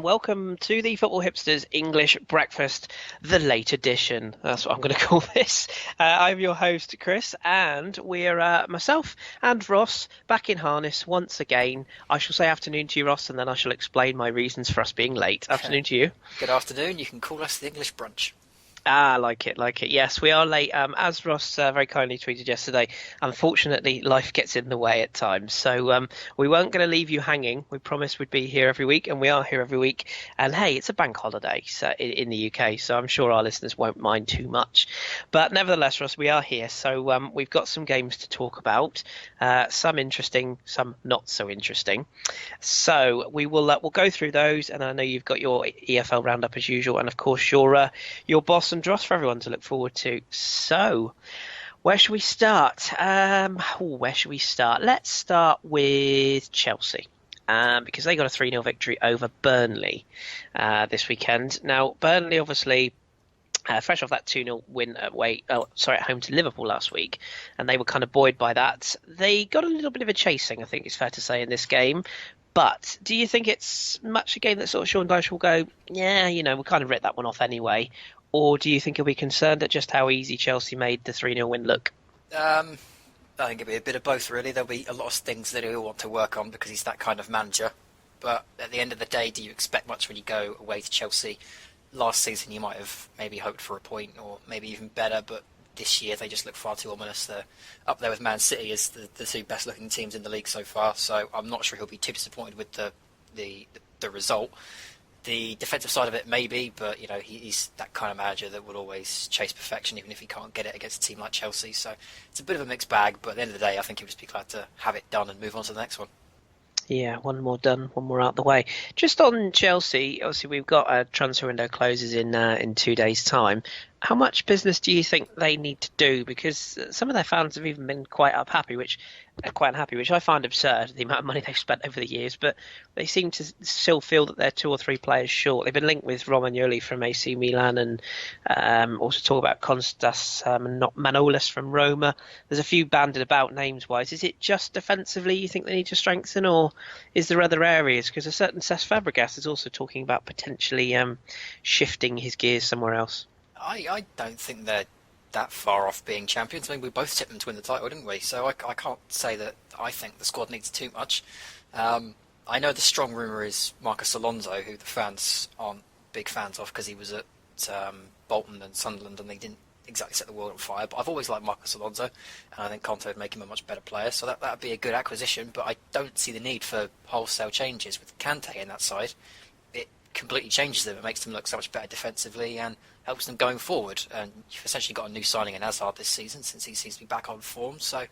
welcome to the Football Hipsters English Breakfast, the late edition. That's what I'm going to call this. I'm your host, Kris, and we're myself and Ross back in harness once again. I shall say afternoon to you, Ross, and then I shall explain my reasons for us being late. Afternoon to you. Good afternoon. You can call us the English Brunch. Ah, like it. Yes, we are late. As Ross very kindly tweeted yesterday, unfortunately, life gets in the way at times. So we weren't going to leave you hanging. We promised we'd be here every week, and we are here every week. And hey, it's a bank holiday in the UK, so I'm sure our listeners won't mind too much. But nevertheless, Ross, we are here. So we've got some games to talk about. Some interesting, some not so interesting. So we'll go through those, and I know you've got your EFL roundup as usual, and of course your Boss Dross for everyone to look forward to. So, where should we start? Let's start with Chelsea. Because they got a 3-0 victory over Burnley this weekend. Now, Burnley obviously fresh off that 2-0 win at home to Liverpool last week, and they were kind of buoyed by that. They got a little bit of a chasing, I think it's fair to say, in this game. But do you think it's much a game that sort of Sean Dyche will go, yeah, we kind of writ that one off anyway? Or do you think he'll be concerned at just how easy Chelsea made the 3-0 win look? I think it'll be a bit of both, really. There'll be a lot of things that he'll want to work on because he's that kind of manager. But at the end of the day, do you expect much when you go away to Chelsea? Last season, you might have maybe hoped for a point or maybe even better, but this year they just look far too ominous. They're up there with Man City as the two best-looking teams in the league so far, so I'm not sure he'll be too disappointed with the result. The defensive side of it, maybe, but he's that kind of manager that will always chase perfection, even if he can't get it against a team like Chelsea. So it's a bit of a mixed bag, but at the end of the day, I think he'll just be glad to have it done and move on to the next one. Yeah, one more done, one more out the way. Just on Chelsea, obviously we've got a transfer window closes in 2 days' time. How much business do you think they need to do? Because some of their fans have even been quite unhappy, which I find absurd, the amount of money they've spent over the years. But they seem to still feel that they're 2 or 3 players short. They've been linked with Romagnoli from AC Milan and also talk about Kostas Manolis from Roma. There's a few banded about names-wise. Is it just defensively you think they need to strengthen, or is there other areas? Because a certain Cesc Fabregas is also talking about potentially shifting his gears somewhere else. I don't think they're that far off being champions. I mean, we both tipped them to win the title, didn't we? So I can't say that I think the squad needs too much. I know the strong rumour is Marcus Alonso, who the fans aren't big fans of because he was at Bolton and Sunderland and they didn't exactly set the world on fire. But I've always liked Marcus Alonso, and I think Conte would make him a much better player. So that would be a good acquisition, but I don't see the need for wholesale changes. With Kante in that side, it completely changes them. It makes them look so much better defensively and helps them going forward. And you've essentially got a new signing in Hazard this season since he seems to be back on form. So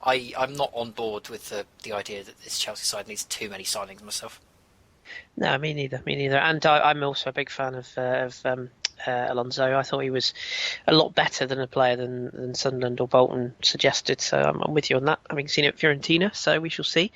I'm not on board with the idea that this Chelsea side needs too many signings myself. No, me neither. And I'm also a big fan of Alonso. I thought he was a lot better than a player than Sunderland or Bolton suggested. So I'm with you on that, having seen it at Fiorentina. So we shall see.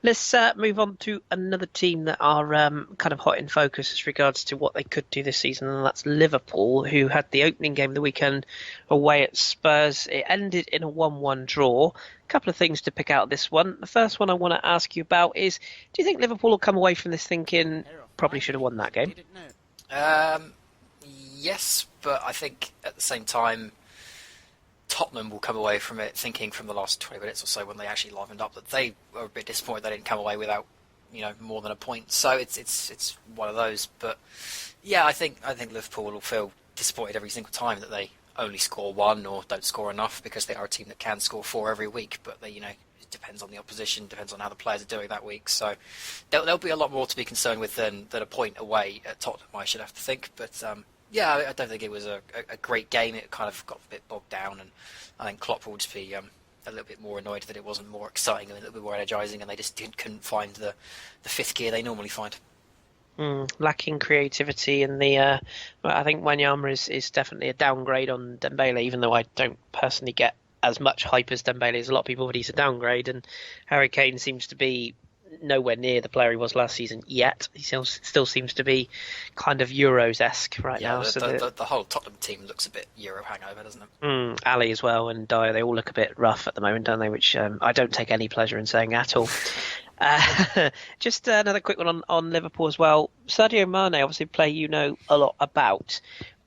Let's move on to another team that are kind of hot in focus as regards to what they could do this season, and that's Liverpool, who had the opening game of the weekend away at Spurs. It ended in a 1-1 draw. A couple of things to pick out of this one. The first one I want to ask you about is, do you think Liverpool will come away from this thinking probably should have won that game? Yes, but I think at the same time Tottenham will come away from it thinking from the last 20 minutes or so when they actually livened up that they were a bit disappointed they didn't come away without more than a point. So it's one of those. But yeah, I think Liverpool will feel disappointed every single time that they only score 1 or don't score enough, because they are a team that can score 4 every week. But they, it depends on the opposition, depends on how the players are doing that week. So there'll be a lot more to be concerned with than a point away at Tottenham, I should have to think. But yeah, I don't think it was a great game. It kind of got a bit bogged down, and I think Klopp will just be a little bit more annoyed that it wasn't more exciting and a little bit more energising, and they just couldn't find the fifth gear they normally find. Lacking creativity, and I think Wanyama is definitely a downgrade on Dembele, even though I don't personally get as much hype as Dembele as a lot of people, but he's a downgrade, and Harry Kane seems to be nowhere near the player he was last season yet. He still seems to be kind of Euros-esque right now. The whole Tottenham team looks a bit Euro hangover, doesn't it? Ali as well and Dyer, they all look a bit rough at the moment, don't they? Which I don't take any pleasure in saying at all. Just another quick one on Liverpool as well. Sadio Mane, obviously, a player you know a lot about.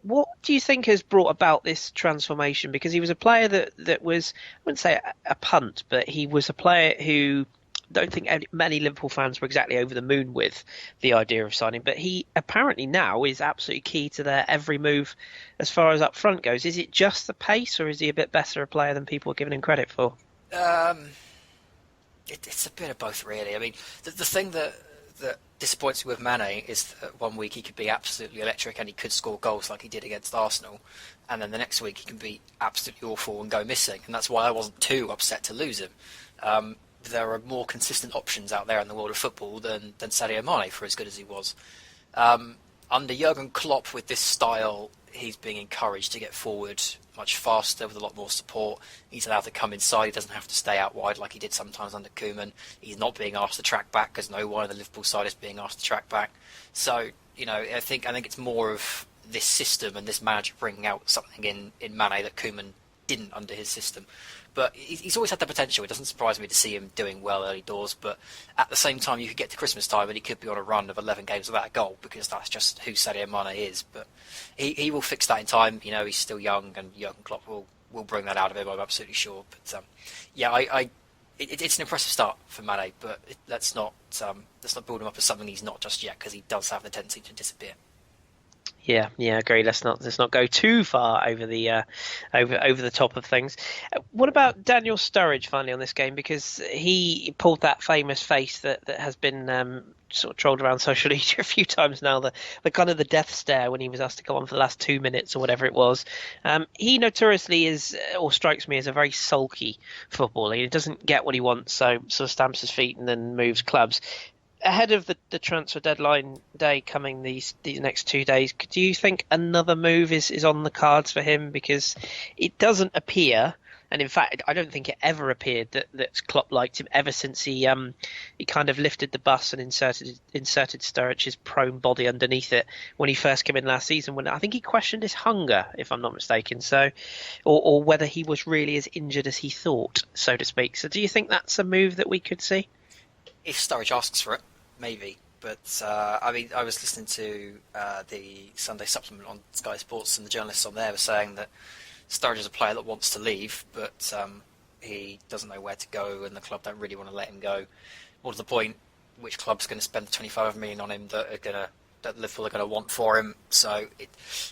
What do you think has brought about this transformation? Because he was a player that was, I wouldn't say a punt, but he was a player who I don't think many Liverpool fans were exactly over the moon with the idea of signing. But he apparently now is absolutely key to their every move as far as up front goes. Is it just the pace, or is he a bit better a player than people are giving him credit for? Um, it's a bit of both, really. I mean, the thing that disappoints me with Mane is that one week he could be absolutely electric and he could score goals like he did against Arsenal, and then the next week he can be absolutely awful and go missing, and that's why I wasn't too upset to lose him. There are more consistent options out there in the world of football than Sadio Mane, for as good as he was. Under Jurgen Klopp, with this style, he's being encouraged to get forward much faster with a lot more support. He's allowed to come inside. He doesn't have to stay out wide like he did sometimes under Koeman. He's not being asked to track back because no one on the Liverpool side is being asked to track back. So, I think it's more of this system and this manager bringing out something in Mane that Koeman didn't under his system. But he's always had the potential. It doesn't surprise me to see him doing well early doors. But at the same time, you could get to Christmas time and he could be on a run of 11 games without a goal, because that's just who Sadio Mane is. But he will fix that in time. He's still young, and Jurgen Klopp will bring that out of him, I'm absolutely sure. But it's an impressive start for Mane. But let's not build him up as something he's not just yet, because he does have the tendency to disappear. Yeah, agree. Let's not go too far over the over the top of things. What about Daniel Sturridge finally on this game? Because he pulled that famous face that has been sort of trolled around social media a few times now. The kind of the death stare when he was asked to come on for the last 2 minutes or whatever it was. He notoriously is, or strikes me as, a very sulky footballer. He doesn't get what he wants, so sort of stamps his feet and then moves clubs. Ahead of the transfer deadline day coming these next 2 days, do you think another move is on the cards for him? Because it doesn't appear, and in fact I don't think it ever appeared that Klopp liked him ever since he kind of lifted the bus and inserted Sturridge's prone body underneath it when he first came in last season, when I think he questioned his hunger, if I'm not mistaken, so or whether he was really as injured as he thought, so to speak. So do you think that's a move that we could see? If Sturridge asks for it, maybe. But I was listening to the Sunday supplement on Sky Sports, and the journalists on there were saying that Sturridge is a player that wants to leave, but he doesn't know where to go, and the club don't really want to let him go. More to the point, which club's going to spend 25 million on him that Liverpool are going to want for him? So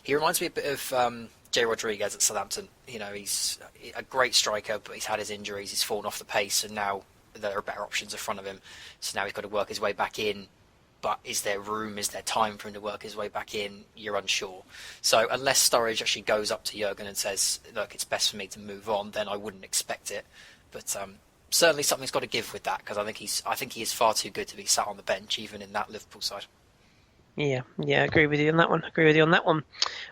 he reminds me a bit of Jay Rodriguez at Southampton. He's a great striker, but he's had his injuries, he's fallen off the pace, and now there are better options in front of him. So now he's got to work his way back in. But is there room, is there time for him to work his way back in? You're unsure. So unless Sturridge actually goes up to Jurgen and says, look, it's best for me to move on, then I wouldn't expect it. But certainly something's got to give with that, because I think he is far too good to be sat on the bench, even in that Liverpool side. Yeah, agree with you on that one.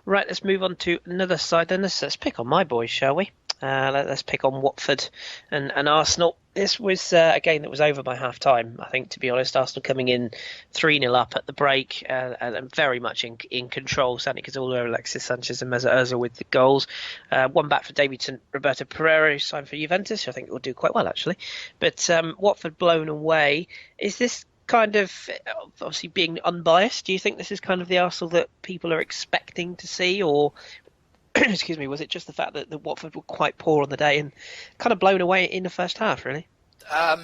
Right, let's move on to another side then. Let's pick on my boys, shall we? Let's pick on Watford and Arsenal. This was a game that was over by half time, I think, to be honest. Arsenal coming in 3-0 up at the break and very much in control. Santi Cazorla, Alexis Sanchez and Mesut Ozil with the goals. One back for Davidson, Roberto Pereira, who signed for Juventus. I think it will do quite well, actually. But Watford blown away. Is this kind of, obviously being unbiased, do you think this is kind of the Arsenal that people are expecting to see, or excuse me, was it just the fact that the Watford were quite poor on the day and kind of blown away in the first half, really? I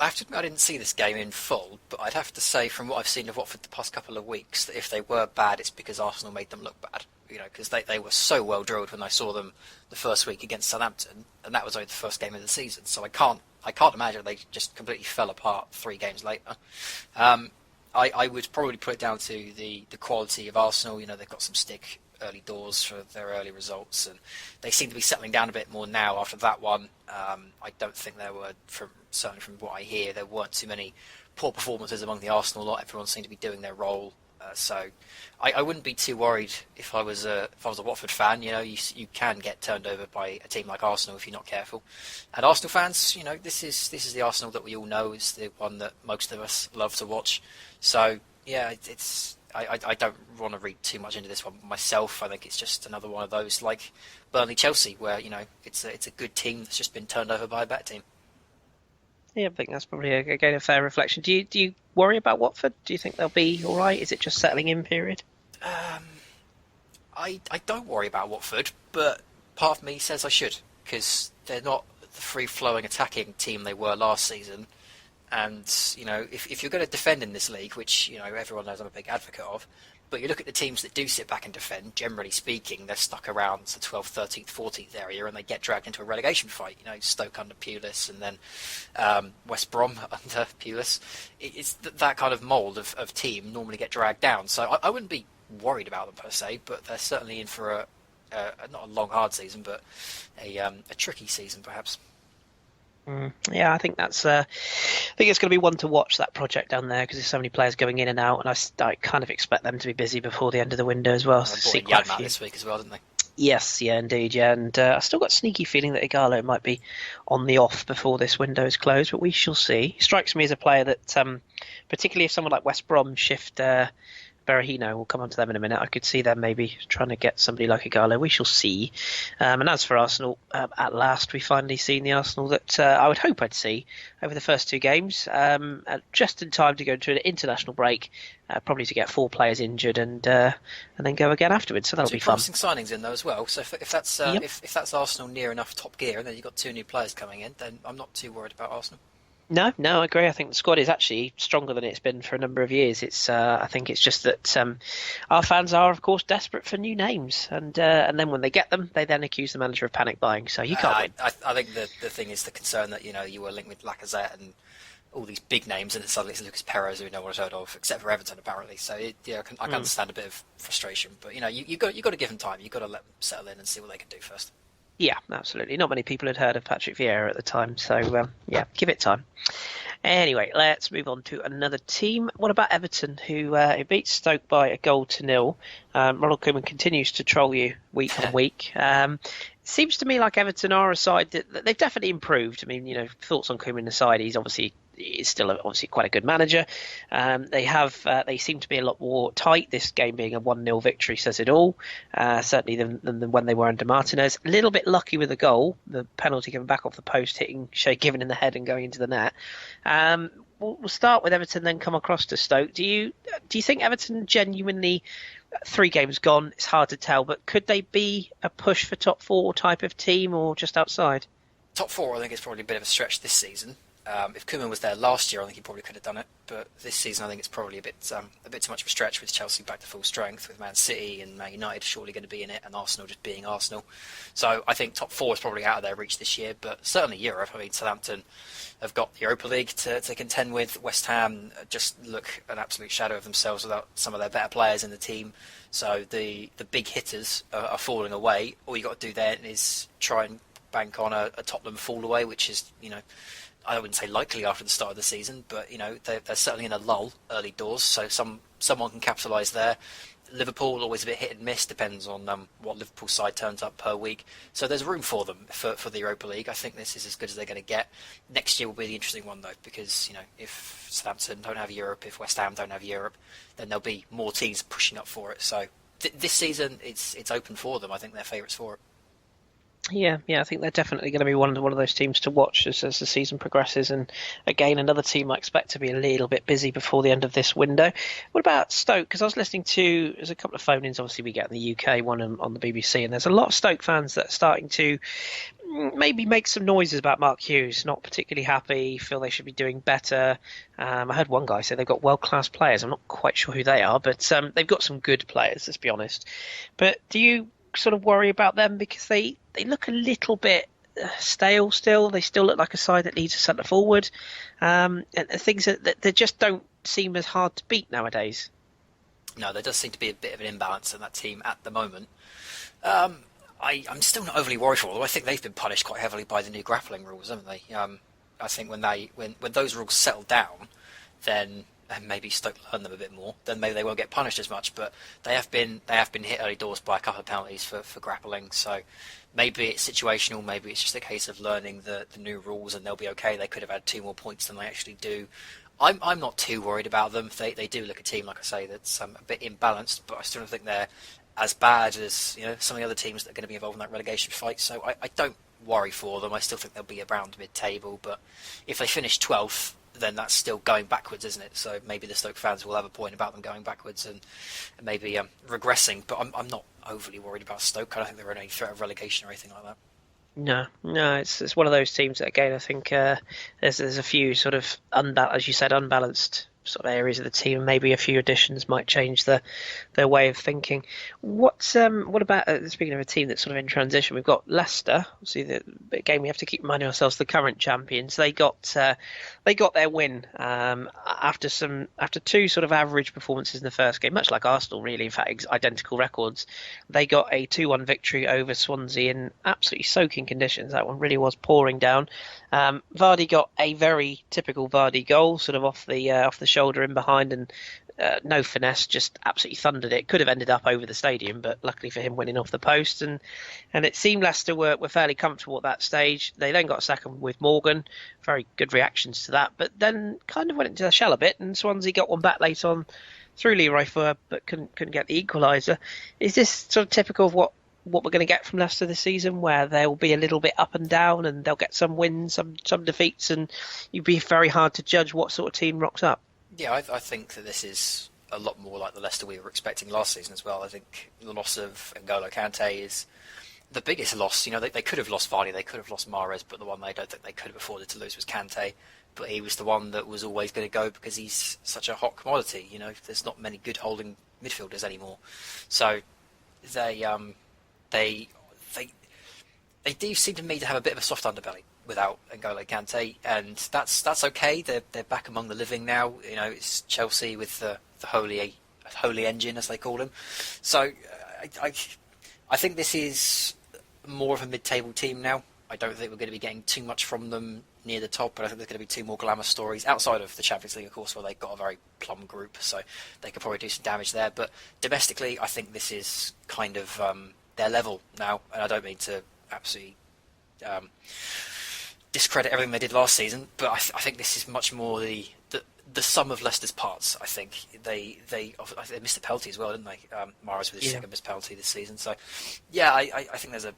have to admit I didn't see this game in full, but I'd have to say from what I've seen of Watford the past couple of weeks that if they were bad, it's because Arsenal made them look bad. Because they were so well drilled when I saw them the first week against Southampton, and that was only the first game of the season. So I can't imagine they just completely fell apart 3 games later. I would probably put it down to the quality of Arsenal. They've got some stick early doors for their early results, and they seem to be settling down a bit more now after that one. I don't think there were, certainly from what I hear, there weren't too many poor performances among the Arsenal lot. Everyone seemed to be doing their role. So I wouldn't be too worried if I was a Watford fan. You can get turned over by a team like Arsenal if you're not careful. And Arsenal fans, this is the Arsenal that we all know is the one that most of us love to watch. So yeah, I don't want to read too much into this one myself. I think it's just another one of those like Burnley Chelsea, where it's a good team that's just been turned over by a better team. Yeah, I think that's probably again a fair reflection. Do you worry about Watford? Do you think they'll be all right? Is it just settling in period? I don't worry about Watford, but part of me says I should, because they're not the free-flowing attacking team they were last season. And, if you're going to defend in this league, which, everyone knows I'm a big advocate of, but you look at the teams that do sit back and defend, generally speaking, they're stuck around the 12th, 13th, 14th area, and they get dragged into a relegation fight. Stoke under Pulis, and then West Brom under Pulis. It's that kind of mould of team normally get dragged down. So I wouldn't be worried about them per se, but they're certainly in for not a long, hard season, but a tricky season perhaps. Yeah, I think I think it's going to be one to watch, that project down there, because there's so many players going in and out, and I kind of expect them to be busy before the end of the window as well. They brought in Janmaat this week as well, didn't they? Yes, yeah, indeed, yeah, and I still got a sneaky feeling that Aguero might be on the off before this window is closed, but we shall see. He strikes me as a player that, particularly if someone like West Brom shift Berahino, we'll come on to them in a minute. I could see them maybe trying to get somebody like Aguero. We shall see. And as for Arsenal, at last we finally seen the Arsenal that I would hope I'd see over the first two games, just in time to go into an international break, probably to get 4 players injured and then go again afterwards. So that'll be fun. Promising signings in though as well. So if that's Yep. if that's Arsenal near enough top gear, and then you've got 2 new players coming in, then I'm not too worried about Arsenal. No, I agree. I think the squad is actually stronger than it's been for a number of years. I think it's just that our fans are, of course, desperate for new names, and then when they get them, they then accuse the manager of panic buying. So you can't win. I think the thing is the concern that you were linked with Lacazette and all these big names, and then suddenly it's Lucas Perez, who no one's heard of, except for Everton apparently. So I can understand a bit of frustration, but you got to give them time. You've got to let them settle in and see what they can do first. Yeah, absolutely. Not many people had heard of Patrick Vieira at the time, so yeah, give it time. Anyway, let's move on to another team. What about Everton, who beat Stoke by 1-0? Ronald Koeman continues to troll you week on week. Seems to me like Everton are a side that they've definitely improved. I mean, thoughts on Koeman aside, he's still obviously quite a good manager. They seem to be a lot more tight. This game being a 1-0 victory says it all, certainly than when they were under Martinez. A little bit lucky with the goal, the penalty coming back off the post, hitting Shea Given in the head and going into the net. We'll start with Everton, then come across to Stoke. Do you think Everton genuinely, 3 games gone, it's hard to tell, but could they be a push for top 4 type of team or just outside? Top 4, I think, is probably a bit of a stretch this season. If Koeman was there last year, I think he probably could have done it. But this season, I think it's probably a bit too much of a stretch with Chelsea back to full strength, with Man City and Man United surely going to be in it, and Arsenal just being Arsenal. So I think top 4 is probably out of their reach this year. But certainly Europe. I mean, Southampton have got the Europa League to contend with. West Ham just look an absolute shadow of themselves without some of their better players in the team. So the big hitters are falling away. All you got to do then is try and bank on a Tottenham fall away, which is I wouldn't say likely after the start of the season, but they're certainly in a lull early doors, so someone can capitalise there. Liverpool always a bit hit and miss, depends on what Liverpool side turns up per week. So there's room for them for the Europa League. I think this is as good as they're going to get. Next year will be the interesting one though, because if Southampton don't have Europe, if West Ham don't have Europe, then there'll be more teams pushing up for it. So this season it's open for them. I think they're favourites for it. Yeah, I think they're definitely going to be one of those teams to watch as the season progresses. And again, another team I expect to be a little bit busy before the end of this window. What about Stoke? Because I was listening to, there's a couple of phone-ins obviously we get in the UK, one on the BBC, and there's a lot of Stoke fans that are starting to maybe make some noises about Mark Hughes, not particularly happy, feel they should be doing better. I heard one guy say they've got world-class players. I'm not quite sure who they are, but they've got some good players, let's be honest. But do you sort of worry about them because they look a little bit stale still? They still look like a side that needs a centre forward, and things that they just don't seem as hard to beat nowadays. No, there does seem to be a bit of an imbalance in that team at the moment. I'm still not overly worried for them, although I think they've been punished quite heavily by the new grappling rules, haven't they? I think when those rules settle down, then and maybe Stoke learn them a bit more, then maybe they won't get punished as much. But they have been hit early doors by a couple of penalties for grappling. So maybe it's situational, maybe it's just a case of learning the new rules and they'll be okay. They could have had 2 more points than they actually do. I'm not too worried about them. They do look a team, like I say, that's a bit imbalanced, but I still don't think they're as bad as some of the other teams that are going to be involved in that relegation fight. So I don't worry for them. I still think they'll be around mid-table, but if they finish 12th, then that's still going backwards, isn't it? So maybe the Stoke fans will have a point about them going backwards and maybe regressing. But I'm not overly worried about Stoke. I don't think they're in any threat of relegation or anything like that. No, it's one of those teams that, again, I think there's a few sort of as you said, unbalanced sort of areas of the team. Maybe a few additions might change their way of thinking. What about speaking of a team that's sort of in transition? We've got Leicester. Obviously, the game we have to keep reminding ourselves, the current champions. They got their win after two sort of average performances in the first game, much like Arsenal, really. In fact, identical records. They got a 2-1 victory over Swansea in absolutely soaking conditions. That one really was pouring down. Vardy got a very typical Vardy goal, sort of off the shoulder in behind, and no finesse, just absolutely thundered it. Could have ended up over the stadium, but luckily for him, winning off the post. And it seemed Leicester were fairly comfortable at that stage. They then got a second with Morgan. Very good reactions to that, but then kind of went into the shell a bit, and Swansea got one back late on through Leroy Fer, but couldn't get the equaliser. Is this sort of typical of what we're going to get from Leicester this season, where they'll be a little bit up and down, and they'll get some wins, some defeats, and you'd be very hard to judge what sort of team rocks up? Yeah, I think that this is a lot more like the Leicester we were expecting last season as well. I think the loss of N'Golo Kante is the biggest loss. You know, they could have lost Vardy, they could have lost Mahrez, but the one they don't think they could have afforded to lose was Kante. But he was the one that was always going to go because he's such a hot commodity. You know, there's not many good holding midfielders anymore. So they do seem to me to have a bit of a soft underbelly without N'Golo Kante, and that's okay. They're back among the living now. You know, it's Chelsea with the holy engine, as they call him. So I think this is more of a mid-table team now. I don't think we're going to be getting too much from them near the top, but I think there's going to be two more glamour stories outside of the Champions League, of course, where they've got a very plum group, so they could probably do some damage there. But domestically, I think this is kind of their level now, and I don't mean to absolutely discredit everything they did last season, but I think this is much more the sum of Leicester's parts. I think they missed a penalty as well, didn't they? Mahrez with his second missed penalty this season. So, yeah, I think there's a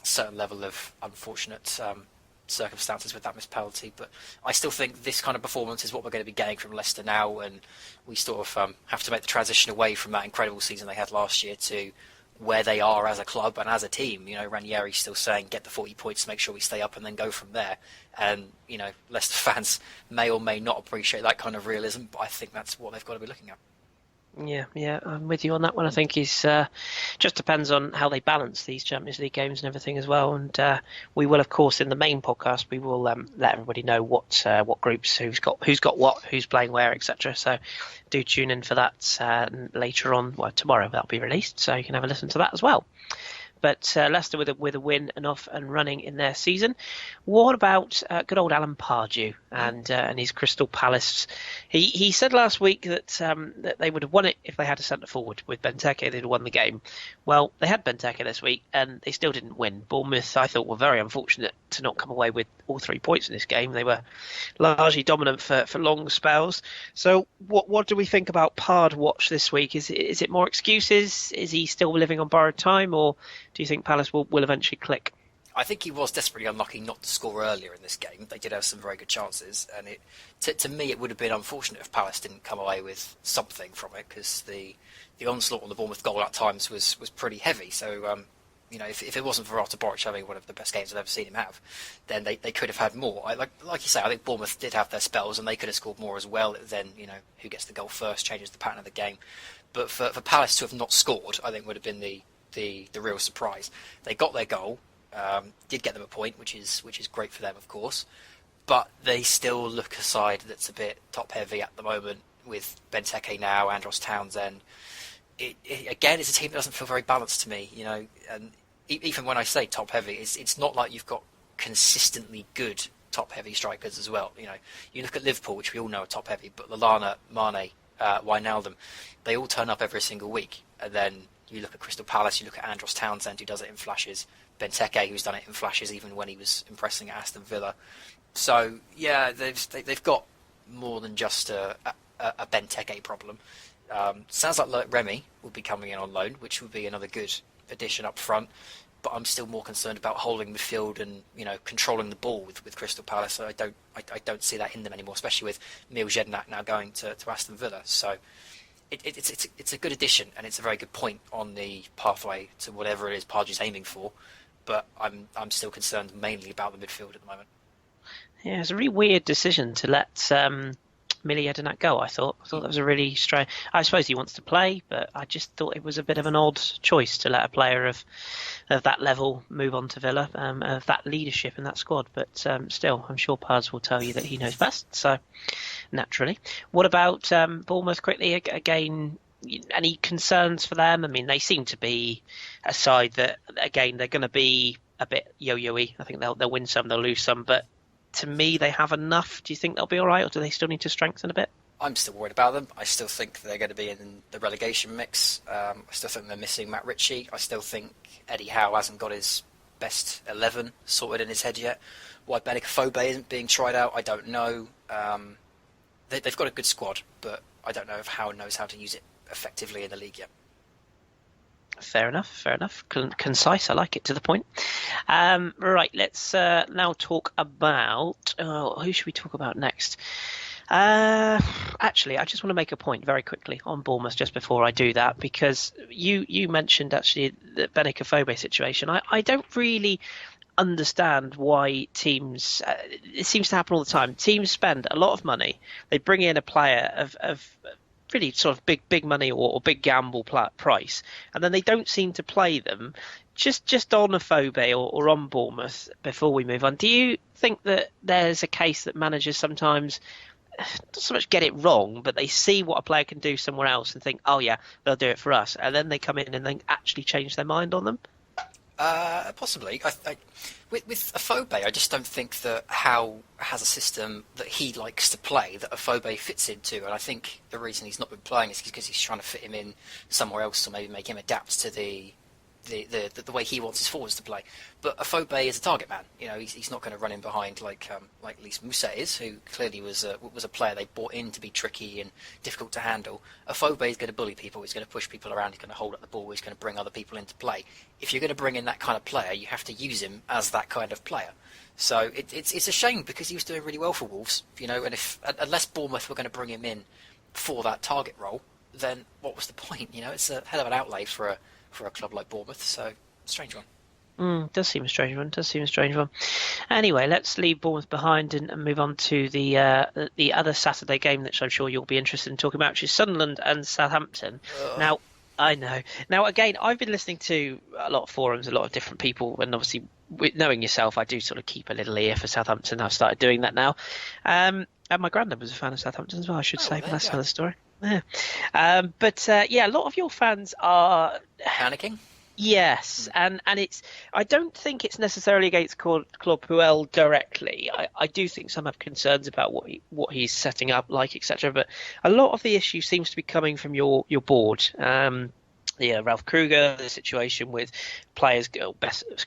certain level of unfortunate circumstances with that missed penalty, but I still think this kind of performance is what we're going to be getting from Leicester now, and we sort of have to make the transition away from that incredible season they had last year to where they are as a club and as a team. You know, Ranieri's still saying get the 40 points to make sure we stay up and then go from there. And, you know, Leicester fans may or may not appreciate that kind of realism, but I think that's what they've got to be looking at. Yeah, I'm with you on that one. I think he's just depends on how they balance these Champions League games and everything as well. And we will, of course, in the main podcast, we will let everybody know what groups, who's got what, who's playing where, etc. So do tune in for that later on. Well, tomorrow that'll be released, so you can have a listen to that as well. But Leicester with a win and off and running in their season. What about good old Alan Pardew and his Crystal Palace? He said last week that they would have won it if they had a centre forward with Benteke. They'd have won the game. Well, they had Benteke this week and they still didn't win. Bournemouth, I thought, were very unfortunate to not come away with all 3 points in this game. They were largely dominant for long spells. So what do we think about Pard watch this week? Is it more excuses? Is he still living on borrowed time, or do you think Palace will eventually click? I think he was desperately unlucky not to score earlier in this game. They did have some very good chances, and to me it would have been unfortunate if Palace didn't come away with something from it, because the onslaught on the Bournemouth goal at times was pretty heavy. So you know, if it wasn't for Artur Boruc having one of the best games I've ever seen him have, then they could have had more. Like you say, I think Bournemouth did have their spells, and they could have scored more as well. Then, you know, who gets the goal first changes the pattern of the game. But for Palace to have not scored, I think would have been the real surprise. They got their goal, did get them a point, which is great for them, of course. But they still look a side that's a bit top heavy at the moment with Benteke now, Andros Townsend. Again, it's a team that doesn't feel very balanced to me, you know. And even when I say top heavy, it's not like you've got consistently good top heavy strikers as well. You know, you look at Liverpool, which we all know are top heavy, but Lallana, Mane, Wijnaldum, they all turn up every single week. And then you look at Crystal Palace, you look at Andros Townsend, who does it in flashes, Benteke, who's done it in flashes even when he was impressing at Aston Villa. So yeah, they've got more than just a Benteke problem. Sounds like Remy will be coming in on loan, which would be another good addition up front. but I'm still more concerned about holding midfield and controlling the ball with Crystal Palace. So I don't see that in them anymore, especially with Mil Jednak now going to Aston Villa. So it's a good addition, and it's a very good point on the pathway to whatever it is Pardew's aiming for. But I'm still concerned mainly about the midfield at the moment. Yeah, it's a really weird decision to let Mil Jednak go. I thought that was a really strange. I suppose he wants to play, but I just thought it was a bit of an odd choice to let a player of that level move on to Villa, of that leadership in that squad. But still, I'm sure Paz will tell you that he knows best. So naturally, what about Bournemouth? Quickly again. Any concerns for them? I mean, they seem to be a side that, again, they're going to be a bit yo-yo-y. I think they'll win some, they'll lose some, but to me, they have enough. Do you think they'll be all right, or do they still need to strengthen a bit? I'm still worried about them. I still think they're going to be in the relegation mix. I still think they're missing Matt Ritchie. I still think Eddie Howe hasn't got his best 11 sorted in his head yet. Why Benik Afobe isn't being tried out, I don't know. They've got a good squad, but I don't know if Howe knows how to use it effectively in the league yet. Fair enough. Concise, I like it, to the point. Right, let's now talk about... who should we talk about next? Actually, I just want to make a point very quickly on Bournemouth just before I do that, because you mentioned actually the Benik Afobe situation. I don't really understand why teams... it seems to happen all the time. Teams spend a lot of money. They bring in a player of really sort of big money or big gamble price, and then they don't seem to play them. Just on Afobe or on Bournemouth, before we move on, do you think that there's a case that managers sometimes not so much get it wrong, but they see what a player can do somewhere else and think, oh yeah, they'll do it for us, and then they come in and then actually change their mind on them? Possibly. With Afobe, I just don't think that Howe has a system that he likes to play that Afobe fits into, and I think the reason he's not been playing is because he's trying to fit him in somewhere else, or maybe make him adapt to the way he wants his forwards to play. But Afobe is a target man. He's not going to run in behind like Lys Mousset is, who clearly was a player they bought in to be tricky and difficult to handle. Afobe is going to bully people. He's going to push people around. He's going to hold up the ball. He's going to bring other people into play. If you're going to bring in that kind of player, you have to use him as that kind of player. So it's a shame, because he was doing really well for Wolves. And unless Bournemouth were going to bring him in for that target role, then what was the point? It's a hell of an outlay for a club like Bournemouth, so strange one. Does seem a strange one. Anyway, let's leave Bournemouth behind and move on to the other Saturday game that I'm sure you'll be interested in talking about, which is Sunderland and Southampton. Ugh. Now, I know. Now, again, I've been listening to a lot of forums, a lot of different people, and obviously, knowing yourself, I do sort of keep a little ear for Southampton. I've started doing that now. And my granddad was a fan of Southampton as well, I should say, but that's another story. Yeah. A lot of your fans are panicking. Yes, and it's. I don't think it's necessarily against Claude Puel directly. I do think some have concerns about what he's setting up, etc. But a lot of the issue seems to be coming from your board. Ralph Kruger, the situation with players,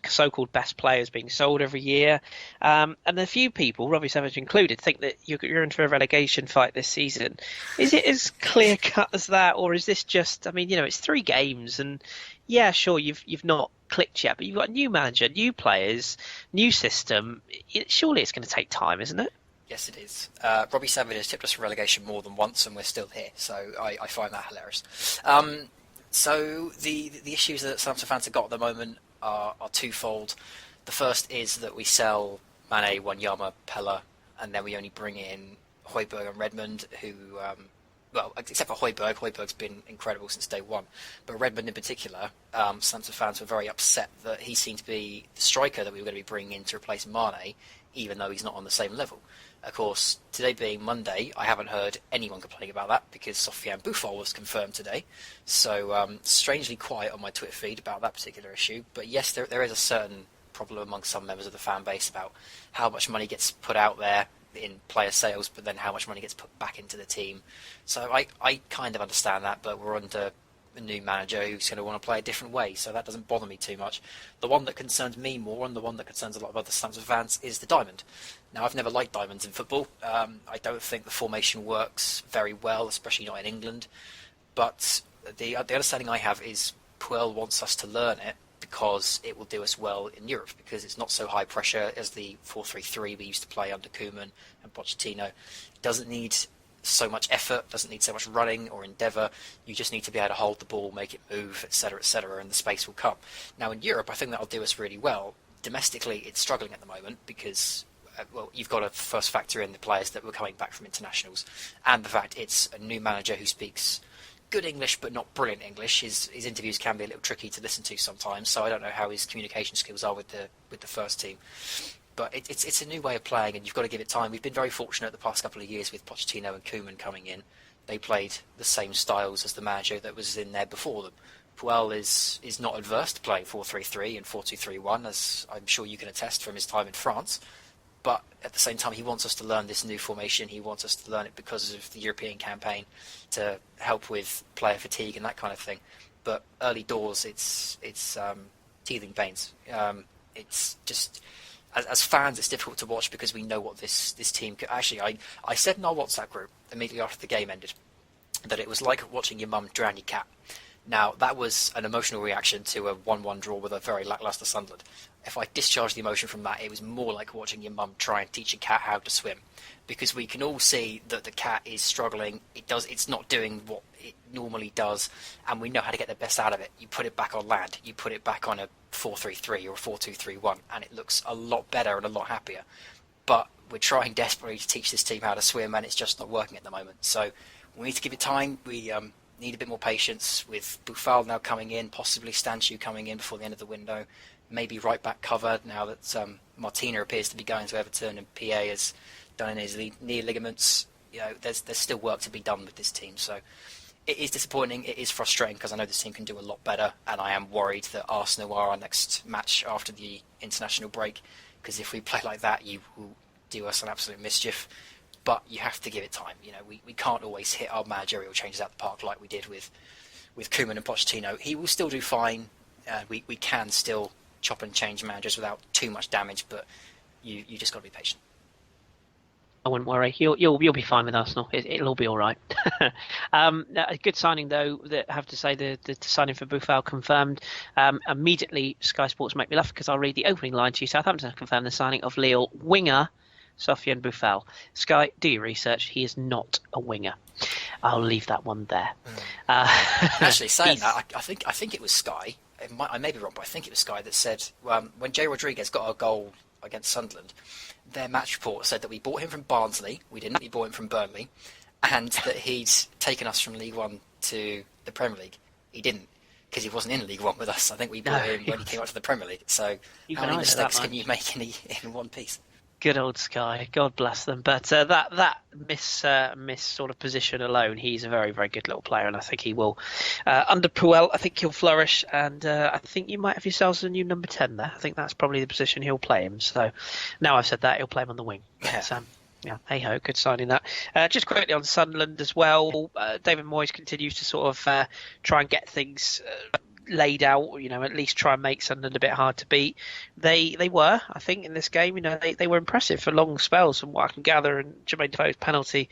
so-called best players being sold every year. And a few people, Robbie Savage included, think that you're in for a relegation fight this season. Is it as clear-cut as that, or is this just, it's 3 games, and yeah, sure, you've not clicked yet, but you've got a new manager, new players, new system. Surely it's going to take time, isn't it? Yes, it is. Robbie Savage has tipped us for relegation more than once, and we're still here, so I find that hilarious. So the issues that Southampton fans have got at the moment are twofold. The first is that we sell Mane, Wanyama, Pella, and then we only bring in Højbjerg and Redmond, who, except for Højbjerg. Højbjerg's been incredible since day one. But Redmond in particular, Southampton fans were very upset that he seemed to be the striker that we were going to be bringing in to replace Mane, even though he's not on the same level. Of course, today being Monday, I haven't heard anyone complaining about that, because Sofiane Buffon was confirmed today. So strangely quiet on my Twitter feed about that particular issue. But yes, there is a certain problem among some members of the fan base about how much money gets put out there in player sales, but then how much money gets put back into the team. So I kind of understand that, but we're under a new manager who's going to want to play a different way, so that doesn't bother me too much. The one that concerns me more, and the one that concerns a lot of other Southampton fans, is the diamond. Now, I've never liked diamonds in football. I don't think the formation works very well, especially not in England. But the understanding I have is Puel wants us to learn it because it will do us well in Europe, because it's not so high pressure as the 4-3-3 we used to play under Koeman and Pochettino. It doesn't need so much effort, doesn't need so much running or endeavour. You just need to be able to hold the ball, make it move, etc., and the space will come. Now in Europe, I think that'll do us really well. Domestically, it's struggling at the moment because you've got to first factor in the players that were coming back from internationals, and the fact it's a new manager who speaks good English but not brilliant English. His interviews can be a little tricky to listen to sometimes, so I don't know how his communication skills are with the first team. But it's a new way of playing, and you've got to give it time. We've been very fortunate the past couple of years with Pochettino and Koeman coming in. They played the same styles as the manager that was in there before them. Puel is not adverse to playing 4-3-3 and 4-2-3-1, as I'm sure you can attest from his time in France. But at the same time, he wants us to learn this new formation. He wants us to learn it because of the European campaign to help with player fatigue and that kind of thing. But early doors, it's teething pains. It's just, as fans, it's difficult to watch because we know what this team could. Actually, I said in our WhatsApp group immediately after the game ended that it was like watching your mum drown your cat. Now, that was an emotional reaction to a 1-1 draw with a very lacklustre Sunderland. If I discharged the emotion from that, it was more like watching your mum try and teach a cat how to swim. Because we can all see that the cat is struggling. It's not doing what it normally does, and we know how to get the best out of it. You put it back on land, you put it back on a 4-3-3 or a 4-2-3-1, and it looks a lot better and a lot happier. But we're trying desperately to teach this team how to swim, and it's just not working at the moment. So we need to give it time. We need a bit more patience with Boufal now coming in, possibly Stanchu coming in before the end of the window, maybe right back cover now that Martina appears to be going to Everton and PA has done in his knee ligaments. There's still work to be done with this team. So it is disappointing, it is frustrating because I know this team can do a lot better, and I am worried that Arsenal are our next match after the international break, because if we play like that, you will do us an absolute mischief. But you have to give it time. We can't always hit our managerial changes out the park like we did with Koeman and Pochettino. He will still do fine. We can still chop and change managers without too much damage, but you just got to be patient. I wouldn't worry. You'll be fine with Arsenal. It'll all be all right. A good signing though. That I have to say the signing for Boufal confirmed. Immediately, Sky Sports make me laugh because I'll read the opening line to you. Southampton have confirmed the signing of Lille winger Sofiane Boufal. Sky, do your research. He is not a winger. I'll leave that one there. Actually, saying that, I think it was Sky. I may be wrong, but I think it was Sky that said when Jay Rodriguez got a goal against Sunderland, their match report said that we bought him from Barnsley. We didn't. We bought him from Burnley, and that he'd taken us from League One to the Premier League. He didn't, because he wasn't in League One with us. I think we bought him when he came up to the Premier League. So how many mistakes can you make in one piece? Good old Sky, God bless them. But that miss sort of position alone, he's a very, very good little player, and I think he will. Under Puel, I think he'll flourish, and I think you might have yourselves a new number 10 there. I think that's probably the position he'll play him. So now I've said that, he'll play him on the wing. Yeah. Yeah, hey ho, good signing that. Just quickly on Sunderland as well, David Moyes continues to sort of try and get things laid out, at least try and make Sunderland a bit hard to beat. They were, I think, in this game, they were impressive for long spells from what I can gather, and Jermaine Defoe's penalty,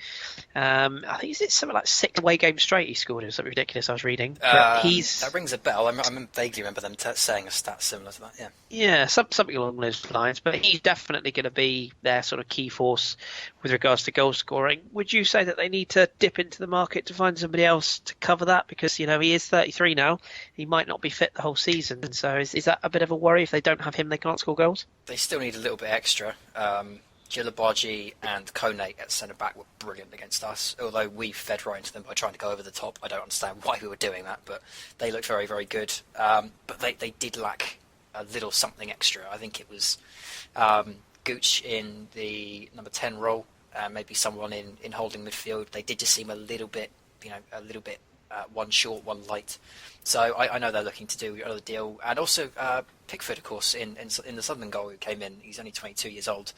I think it's something like 6 away games straight he scored. It was something ridiculous I was reading. But that rings a bell. I vaguely remember them saying a stat similar to that, Yeah, something along those lines, but he's definitely going to be their sort of key force with regards to goal scoring. Would you say that they need to dip into the market to find somebody else to cover that? Because, he is 33 now. He might not be fit the whole season. So is that a bit of a worry? If they don't have him, they can't score goals? They still need a little bit extra. Djilabadji and Kone at centre-back were brilliant against us, although we fed right into them by trying to go over the top. I don't understand why we were doing that, but they looked very, very good. But they did lack a little something extra. I think it was Gooch in the number 10 role, maybe someone in holding midfield. They did just seem a little bit one short, one light. So I know they're looking to do another deal. And also Pickford, of course, in the Sunderland goal who came in. He's only 22 years old.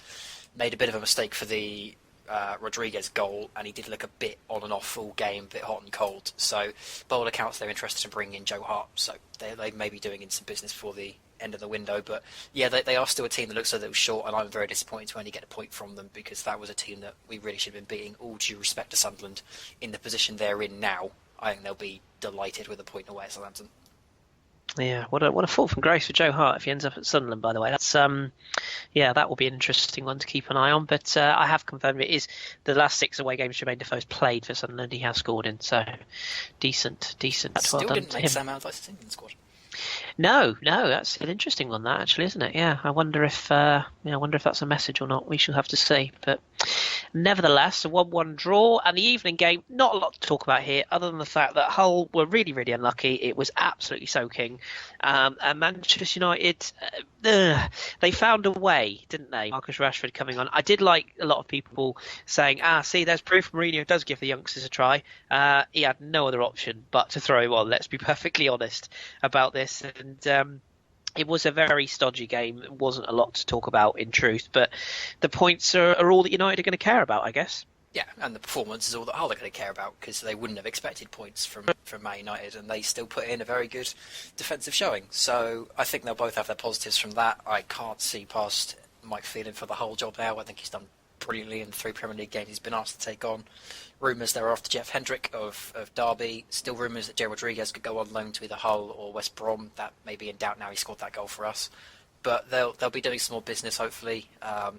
Made a bit of a mistake for the Rodriguez goal, and he did look a bit on and off all game, a bit hot and cold. So by all accounts, they're interested in bringing in Joe Hart. So they may be doing some business for the end of the window. But yeah, they are still a team that looks a little short, and I'm very disappointed to only get a point from them, because that was a team that we really should have been beating. All due respect to Sunderland, in the position they're in now, I think they'll be delighted with a point away at Southampton. Yeah, what a fall from grace for Joe Hart if he ends up at Sunderland. By the way, that's yeah, that will be an interesting one to keep an eye on. But I have confirmed it is the last 6 away games Jermaine Defoe's played for Sunderland. He has scored in, so decent. Well Still done didn't to make him. Sam Allardyce's England squad. No, that's an interesting one, that actually, isn't it? Yeah, I wonder if I wonder if that's a message or not. We shall have to see. But nevertheless, a 1-1 draw, and the evening game. Not a lot to talk about here, other than the fact that Hull were really unlucky. It was absolutely soaking, and Manchester United, they found a way, didn't they? Marcus Rashford coming on. I did like a lot of people saying, see, there's proof Mourinho does give the youngsters a try. He had no other option but to throw him on. Let's be perfectly honest about this. And it was a very stodgy game. It wasn't a lot to talk about in truth, but the points are all that United are going to care about, I guess. Yeah, and the performance is all that Hull are going to care about, because they wouldn't have expected points from Man United, and they still put in a very good defensive showing. So I think they'll both have their positives from that. I can't see past Mike Phelan for the whole job now. I think he's done brilliantly in the 3 Premier League games he's been asked to take on. Rumours there are after Jeff Hendrick of Derby. Still rumours that Jay Rodriguez could go on loan to either Hull or West Brom. That may be in doubt now he scored that goal for us. But they'll be doing some more business, hopefully.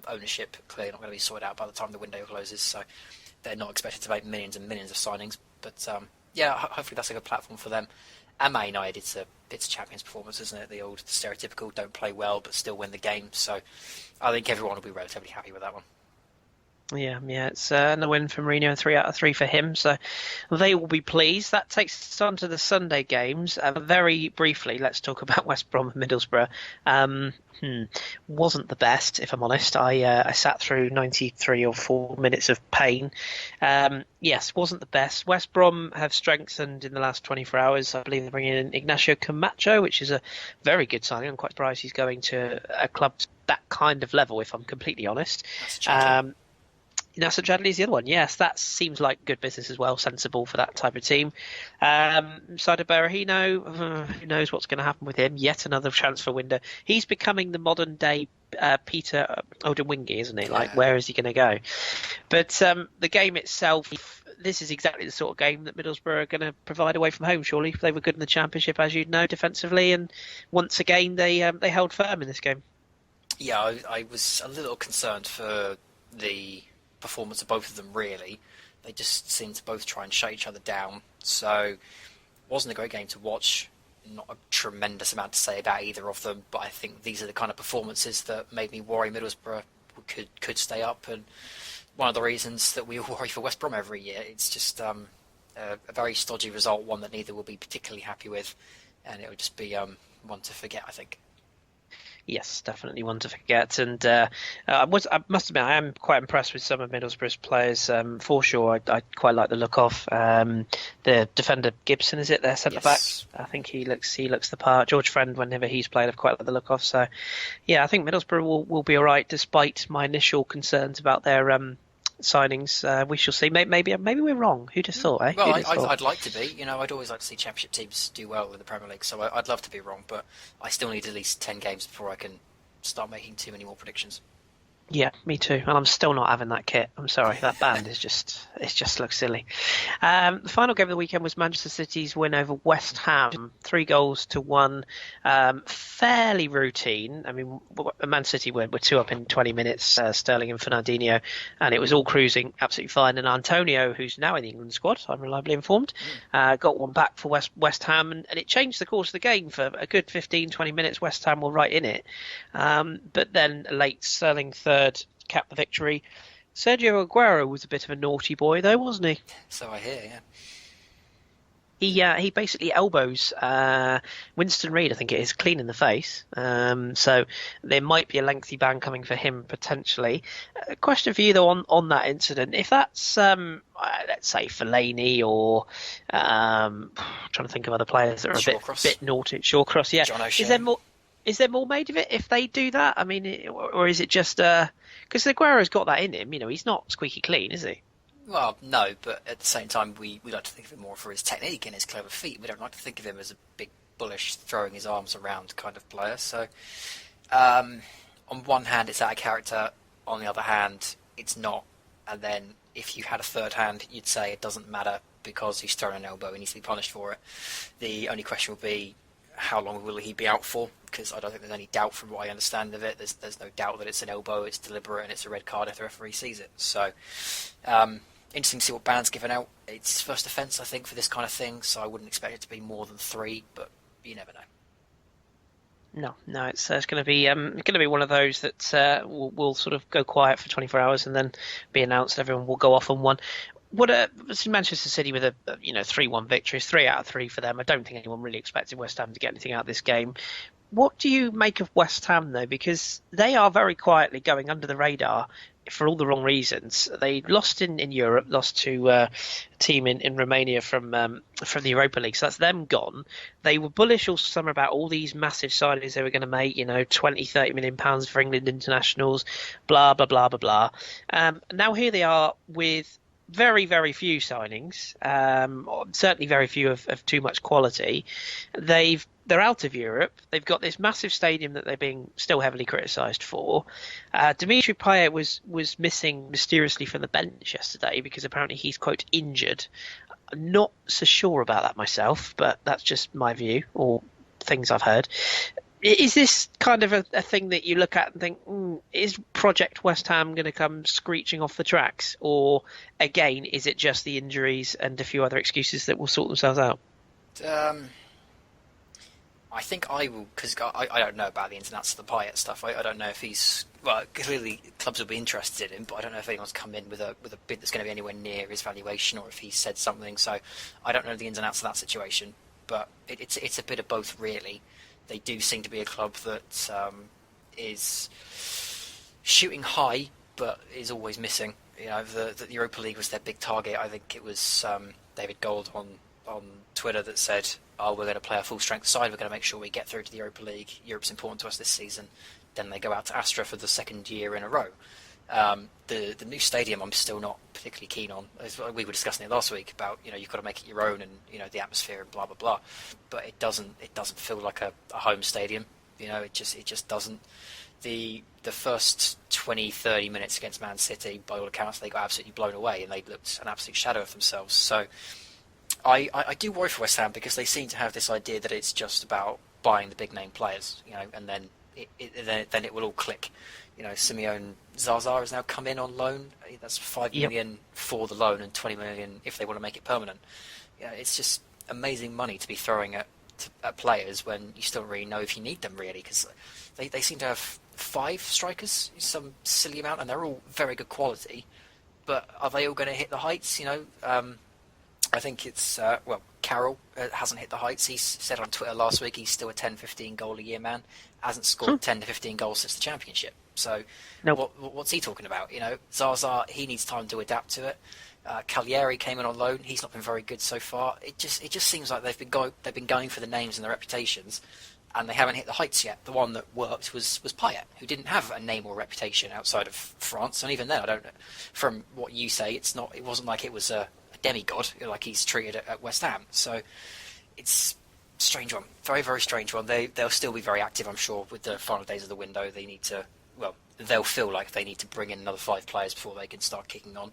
Ownership clearly not going to be sorted out by the time the window closes, so they're not expected to make millions and millions of signings. But hopefully that's a good platform for them. And Man United, it's a Champions performance, isn't it? The old stereotypical don't play well but still win the game. So I think everyone will be relatively happy with that one. Yeah, it's a win for Mourinho and 3 out of 3 for him, so they will be pleased. That takes us on to the Sunday games. Very briefly, let's talk about West Brom and Middlesbrough. Wasn't the best, if I'm honest. I sat through 93 or 4 minutes of pain. Yes, wasn't the best. West Brom have strengthened in the last 24 hours. I believe they're bringing in Ignacio Camacho, which is a very good signing. I'm quite surprised he's going to a club that kind of level, if I'm completely honest. Nasser Chadley is the other one. Yes, that seems like good business as well, sensible for that type of team. Saido Berahino, who knows what's going to happen with him? Yet another transfer window. He's becoming the modern day Peter Odemwingie, isn't he? Like, where is he going to go? But the game itself, this is exactly the sort of game that Middlesbrough are going to provide away from home, surely. They were good in the Championship, as you know, defensively, and once again they held firm in this game. Yeah, I was a little concerned for the performance of both of them, really. They just seemed to both try and shut each other down, so it wasn't a great game to watch. Not a tremendous amount to say about either of them, but I think these are the kind of performances that made me worry Middlesbrough could stay up, and one of the reasons that we all worry for West Brom every year. It's just a very stodgy result, one that neither will be particularly happy with, and it would just be one to forget, I think. Yes, definitely one to forget. And I must admit, I am quite impressed with some of Middlesbrough's players. For sure, I quite like the look of the defender Gibson. Is it their centre back? I think he looks the part. George Friend, whenever he's played, I've quite liked the look of. So, yeah, I think Middlesbrough will be all right, despite my initial concerns about their signings. We shall see. Maybe we're wrong. Who'd have thought? Well, I'd like to be. I'd always like to see Championship teams do well in the Premier League. So I'd love to be wrong, but I still need at least 10 games before I can start making too many more predictions. Yeah, me too. And I'm still not having that kit. I'm sorry. That band is just looks silly. The final game of the weekend was Manchester City's win over West Ham, 3-1. Fairly routine. I mean, Man City were 2 up in 20 minutes, Sterling and Fernandinho, and it was all cruising absolutely fine. And Antonio, who's now in the England squad, I'm reliably informed, got one back for West Ham, and it changed the course of the game for a good 15-20 minutes. West Ham were right in it. But then late, Sterling third capped the victory. Sergio Aguero was a bit of a naughty boy, though, wasn't he? So I hear, yeah. He basically elbows Winston Reid, I think it is, clean in the face. So there might be a lengthy ban coming for him potentially. A question for you though on that incident: if that's let's say Fellaini or trying to think of other players that are a bit naughty, Shawcross, yeah. John O'Shea. Is there more made of it if they do that? I mean, or is it just because Aguero's got that in him? He's not squeaky clean, is he? Well, no, but at the same time, we like to think of him more for his technique and his clever feet. We don't like to think of him as a big, bullish, throwing his arms around kind of player. So, on one hand, it's out of character. On the other hand, it's not. And then, if you had a third hand, you'd say it doesn't matter because he's thrown an elbow and needs to be punished for it. The only question would be, how long will he be out for? Because I don't think there's any doubt from what I understand of it. There's no doubt that it's an elbow, it's deliberate, and it's a red card if the referee sees it. So, interesting to see what ban's given out. It's his first offence, I think, for this kind of thing, so I wouldn't expect it to be more than 3, but you never know. No, it's going to be one of those that will sort of go quiet for 24 hours and then be announced. Everyone will go off on one. Manchester City with a 3-1 victory, 3 out of 3 for them. I don't think anyone really expected West Ham to get anything out of this game. What do you make of West Ham though? Because they are very quietly going under the radar for all the wrong reasons. They lost in Europe, lost to a team in Romania from the Europa League, so that's them gone. They were bullish all summer about all these massive signings they were going to make, 20-30 million pounds for England internationals, blah blah blah blah blah. Now here they are with very, very few signings, certainly very few of too much quality. They're out of Europe. They've got this massive stadium that they're being still heavily criticised for. Dimitri Payet was missing mysteriously from the bench yesterday because apparently he's, quote, injured. I'm not so sure about that myself, but that's just my view or things I've heard. Is this kind of a thing that you look at and think, is Project West Ham going to come screeching off the tracks? Or, again, is it just the injuries and a few other excuses that will sort themselves out? I think I will, because I don't know about the ins and outs of the Payet stuff. I don't know if he's... Well, clearly clubs will be interested in him, but I don't know if anyone's come in with a bid that's going to be anywhere near his valuation or if he said something. So I don't know the ins and outs of that situation. But it's a bit of both, really. They do seem to be a club that is shooting high, but is always missing. The Europa League was their big target. I think it was David Gold on Twitter that said, we're going to play a full-strength side. We're going to make sure we get through to the Europa League. Europe's important to us this season. Then they go out to Astra for the second year in a row. The new stadium I'm still not particularly keen on. We were discussing it last week about you've got to make it your own and the atmosphere and blah blah blah, but it doesn't feel like a home stadium. It just doesn't. The first 20-30 minutes against Man City, by all accounts, they got absolutely blown away and they looked an absolute shadow of themselves. So I do worry for West Ham because they seem to have this idea that it's just about buying the big name players, and then it will all click. Simeone Zaza has now come in on loan. That's 5 million for the loan and 20 million if they want to make it permanent. It's just amazing money to be throwing at players when you still don't really know if you need them, really, because they seem to have 5 strikers, some silly amount, and they're all very good quality. But are they all going to hit the heights? I think it's Carroll hasn't hit the heights. He said on Twitter last week he's still a 10-15 goal a year man. Hasn't scored 10 to 15 goals since the Championship. So what's he talking about? Zaza, he needs time to adapt to it. Cagliari came in on loan. He's not been very good so far. It just seems like they've been going for the names and the reputations, and they haven't hit the heights yet. The one that worked was Payet, who didn't have a name or reputation outside of France, and even then, I don't know. From what you say, it wasn't like it was a demigod like he's treated at West Ham. So it's a strange one, very very strange one. They'll still be very active, I'm sure, with the final days of the window. They'll feel like they need to bring in another 5 players before they can start kicking on.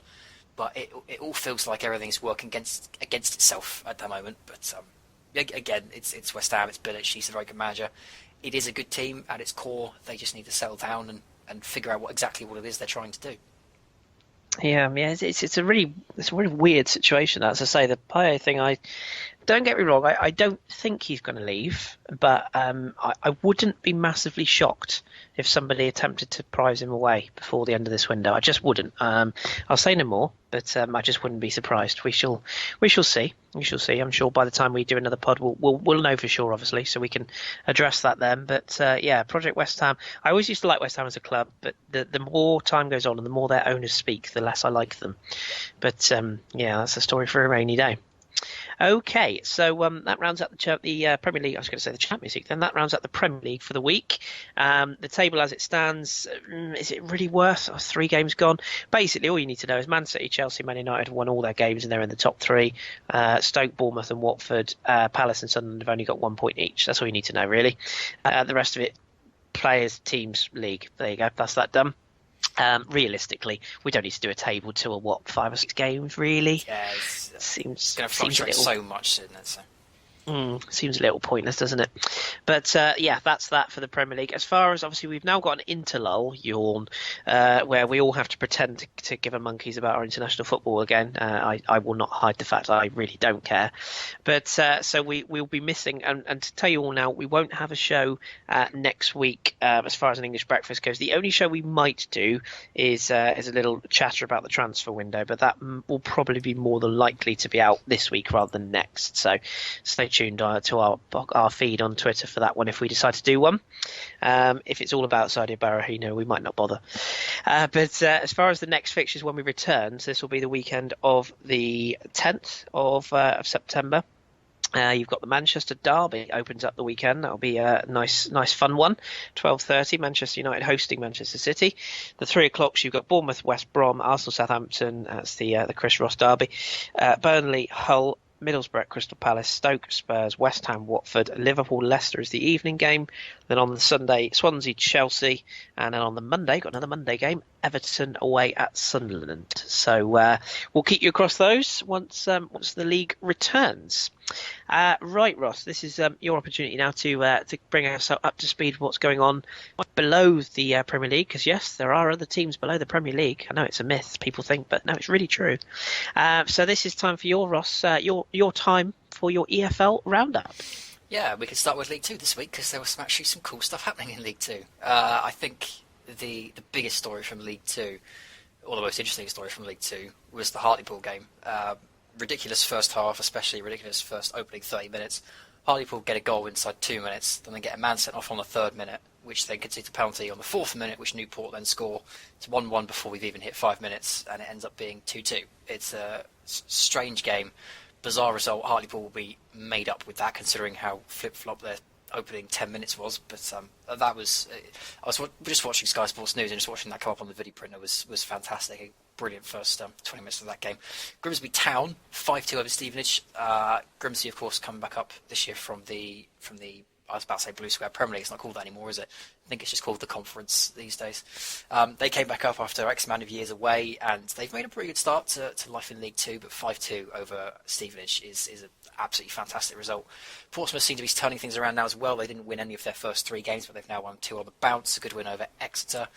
But it all feels like everything's working against itself at the moment. But again, it's West Ham, it's Bilic, he's a very good manager. It is a good team at its core. They just need to settle down and figure out exactly what it is they're trying to do. Yeah, it's a really weird situation. As I say, the Payet thing, don't get me wrong, I don't think he's going to leave, but I wouldn't be massively shocked if somebody attempted to prize him away before the end of this window. I just wouldn't. I'll say no more, but I just wouldn't be surprised. We shall see. We shall see. I'm sure by the time we do another pod, we'll know for sure, obviously, so we can address that then. But Project West Ham. I always used to like West Ham as a club, but the more time goes on and the more their owners speak, the less I like them. But that's a story for a rainy day. Okay, so that rounds up the Premier League. I was going to say the Champions League. Then that rounds up the Premier League for the week. The table as it stands, is it really worth 3 games gone? Basically, all you need to know is Man City, Chelsea, Man United have won all their games and they're in the top 3. Stoke, Bournemouth and Watford, Palace and Sunderland have only got 1 point each. That's all you need to know, really. The rest of it, players, teams, league. There you go. That's that done. Realistically, we don't need to do a table till 5 or 6 games, really. Yeah, it's seems going to fluctuate so much, isn't it? So. Seems a little pointless, doesn't it? But yeah, that's that for the Premier League. As far as obviously we've now got an interlull, yawn, where we all have to pretend to give a monkeys about our international football again. I will not hide the fact I really don't care. But so we'll be missing, and to tell you all now, we won't have a show next week as far as an English breakfast goes. The only show we might do is a little chatter about the transfer window, but that will probably be more than likely to be out this week rather than next. So stay tuned to our feed on Twitter for that one if we decide to do one. If it's all about Sadio Barahino, we might not bother. But as far as the next fixtures when we return, so this will be the weekend of the 10th of September. You've got the Manchester Derby opens up the weekend. That'll be a nice fun one. 12:30, Manchester United hosting Manchester City. The 3 o'clocks, you've got Bournemouth, West Brom, Arsenal, Southampton. That's the Kris Ross Derby. Burnley, Hull, Middlesbrough, Crystal Palace, Stoke, Spurs, West Ham, Watford, Liverpool, Leicester is the evening game. Then on the Sunday, Swansea, Chelsea, and then on the Monday, got another Monday game, Everton away at Sunderland. So we'll keep you across those once the league returns. Right, Ross, this is your opportunity now to bring us up to speed with what's going on below the Premier League, because yes, there are other teams below the Premier League. I know it's a myth, people think, but no, it's really true. So this is time for your Ross, your time for your EFL roundup. Yeah, we can start with League Two this week because there was actually some cool stuff happening in League Two. I think the biggest story from League Two, or the most interesting story from League Two, was the Hartlepool game. Ridiculous first half, especially ridiculous first opening 30 minutes. Hartlepool get a goal inside 2 minutes, then they get a man sent off on the 3rd minute, which then concede a penalty on the 4th minute, which Newport then score. It's 1-1 before we've even hit 5 minutes, and it ends up being 2-2. It's a strange game. Bizarre result. Hartlepool will be made up with that, considering how flip-flop their opening 10 minutes was. But that was... I was just watching Sky Sports News and just watching that come up on the video printer was fantastic. A brilliant first 20 minutes of that game. Grimsby Town, 5-2 over Stevenage. Grimsby, of course, coming back up this year from the I was about to say Blue Square Premier League. It's not called that anymore, is it? I think it's just called the Conference these days. They came back up after X amount of years away, and they've made a pretty good start to life in League Two. But 5-2 over Stevenage is an absolutely fantastic result. Portsmouth seem to be turning things around now as well. They didn't win any of their first 3 games, but they've now won 2 on the bounce. A good win over Exeter.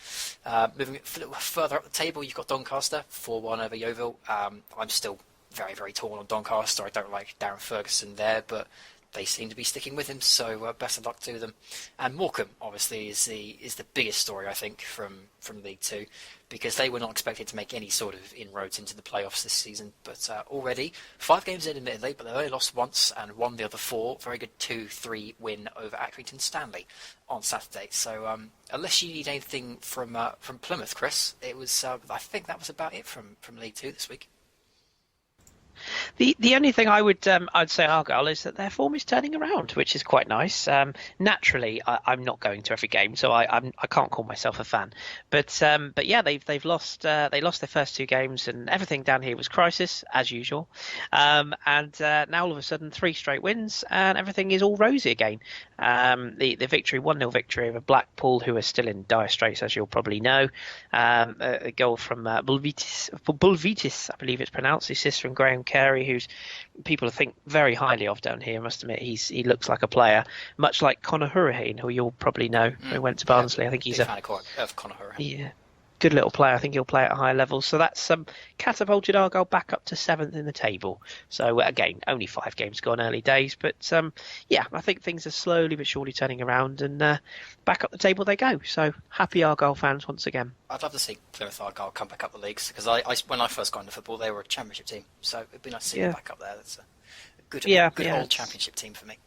Moving a little further up the table, you've got Doncaster, 4-1 over Yeovil. I'm still very, very torn on Doncaster. I don't like Darren Ferguson there, but they seem to be sticking with him, so best of luck to them. And Morecambe, obviously, is the biggest story, I think, from League Two, because they were not expected to make any sort of inroads into the playoffs this season. But already, 5 games in, admittedly, but they've only lost once and won the other 4. Very good 2-3 win over Accrington Stanley on Saturday. So unless you need anything from Plymouth, Kris, it was. I think that was about it from League Two this week. The only thing I'd say Argyle is that their form is turning around, which is quite nice. Naturally, I'm not going to every game, so I can't call myself a fan. But yeah, they've lost their first 2 games, and everything down here was crisis as usual. And now all of a sudden 3 straight wins, and everything is all rosy again. The victory, 1-0 victory over Blackpool, who are still in dire straits, as you'll probably know. A goal from Bulvitis, I believe it's pronounced, his sister, and Graham Carey, who's people think very highly of down here. I must admit, he looks like a player, much like Conor Hurricane, who you'll probably know, who went to Barnsley. Yeah, I think he's a fan of Conor Hurricane. Yeah, good little player. I think he'll play at a higher level. So that's catapulted Argyle back up to 7th in the table. So again, only 5 games gone, early days, but yeah, I think things are slowly but surely turning around, and back up the table they go. So happy Argyle fans once again. I'd love to see Plymouth Argyle come back up the leagues, because when I first got into football, they were a championship team. So it'd be nice to see them back up there. That's a good old championship team for me.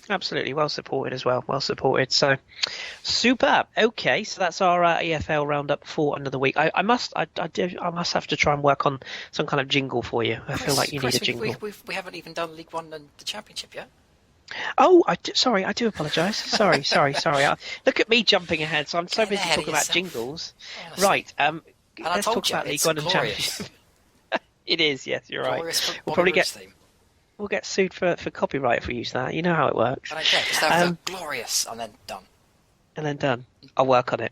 Absolutely, well supported as well. Well supported. So superb. Okay, so that's our EFL roundup for another week. I must have to try and work on some kind of jingle for you. I feel like you need a jingle. We haven't even done League One and the Championship yet. Oh, sorry, I do apologise. Sorry. Look at me jumping ahead. So I'm so busy talking about jingles. Honestly. Right. Let's talk about League One and Championship. It is. Yes, you're right. We'll probably We'll get sued for copyright if we use that. You know how it works. I don't care. Just have glorious and then done. And then done. I'll work on it.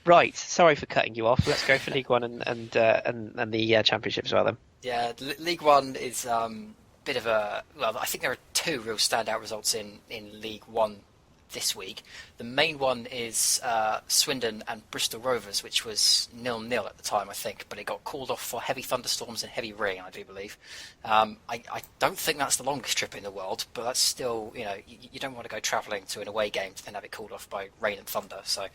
Right. Sorry for cutting you off. Let's go for League One and the Championship as well then. Yeah, League One is bit of a I think there are two real standout results in League One this week. The main one is Swindon and Bristol Rovers, which was 0-0 at the time, I think, but it got called off for heavy thunderstorms and heavy rain, I do believe. I don't think that's the longest trip in the world, but that's still, you don't want to go travelling to an away game to then have it called off by rain and thunder. So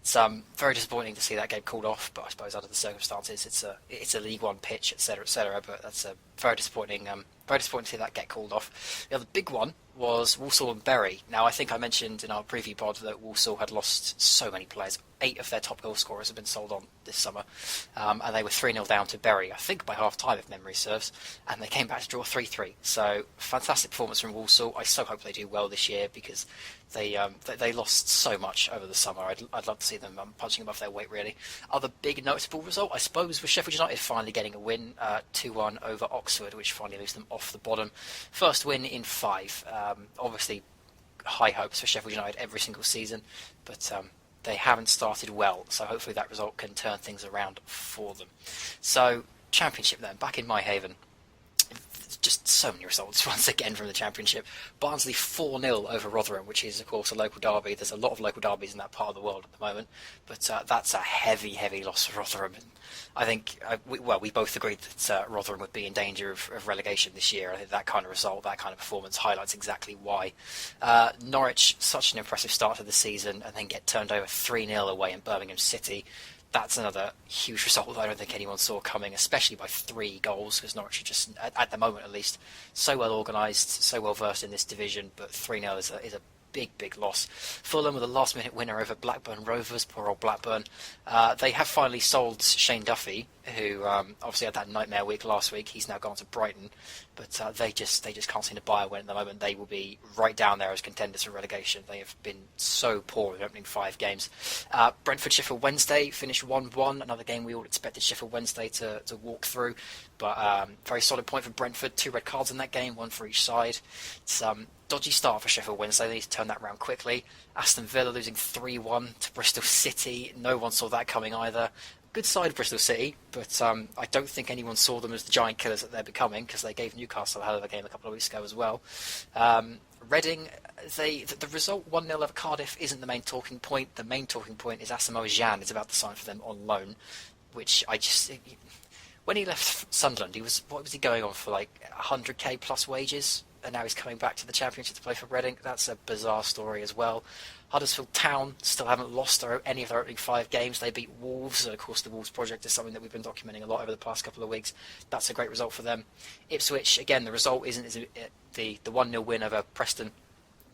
it's very disappointing to see that game called off, but I suppose under the circumstances, it's a League One pitch, etc., etc. But that's a very disappointing. Very disappointing to see that get called off. The other big one was Walsall and Bury. Now, I think I mentioned in our preview pod that Walsall had lost so many players. 8 of their top goal scorers have been sold on this summer, and they were 3-0 down to Bury, I think by half-time, if memory serves, and they came back to draw 3-3. So, fantastic performance from Walsall. I so hope they do well this year, because they lost so much over the summer. I'd love to see them punching above their weight, really. Other big notable result, I suppose, was Sheffield United finally getting a win, 2-1 over Oxford, which finally moves them off the bottom. First win in 5. Obviously, high hopes for Sheffield United every single season, but they haven't started well, so hopefully that result can turn things around for them. So, Championship then, back in my haven. Just so many results once again from the Championship. Barnsley 4-0 over Rotherham, which is, of course, a local derby. There's a lot of local derbies in that part of the world at the moment, but that's a heavy, heavy loss for Rotherham. And I think, we both agreed that Rotherham would be in danger of relegation this year. I think that kind of result, that kind of performance highlights exactly why. Norwich, such an impressive start to the season, and then get turned over 3-0 away in Birmingham City. That's another huge result that I don't think anyone saw coming, especially by 3 goals, because Norwich are just, at the moment at least, so well organised, so well versed in this division, but 3-0 is a big, big loss. Fulham with a last-minute winner over Blackburn Rovers, poor old Blackburn. They have finally sold Shane Duffy, who obviously had that nightmare week last week. He's now gone to Brighton, but they just can't seem to buy a win at the moment. They will be right down there as contenders for relegation. They have been so poor in the opening 5 games. Brentford Sheffield Wednesday finished 1-1, another game we all expected Sheffield Wednesday to walk through, but very solid point for Brentford. 2 red cards in that game, 1 for each side. It's dodgy start for Sheffield Wednesday. They need to turn that around quickly. Aston Villa losing 3-1 to Bristol City. No one saw that coming either. Good side, Bristol City, but I don't think anyone saw them as the giant killers that they're becoming, because they gave Newcastle a hell of a game a couple of weeks ago as well. Reading, the result 1-0 over Cardiff isn't the main talking point. The main talking point is Asamoah Gyan is about to sign for them on loan, which when he left Sunderland, what was he going on for, like 100k plus wages? And now he's coming back to the Championship to play for Reading. That's a bizarre story as well. Huddersfield Town still haven't lost any of their opening 5 games. They beat Wolves, and of course the Wolves project is something that we've been documenting a lot over the past couple of weeks. That's a great result for them. Ipswich, again, the result isn't the 1-0 win over Preston.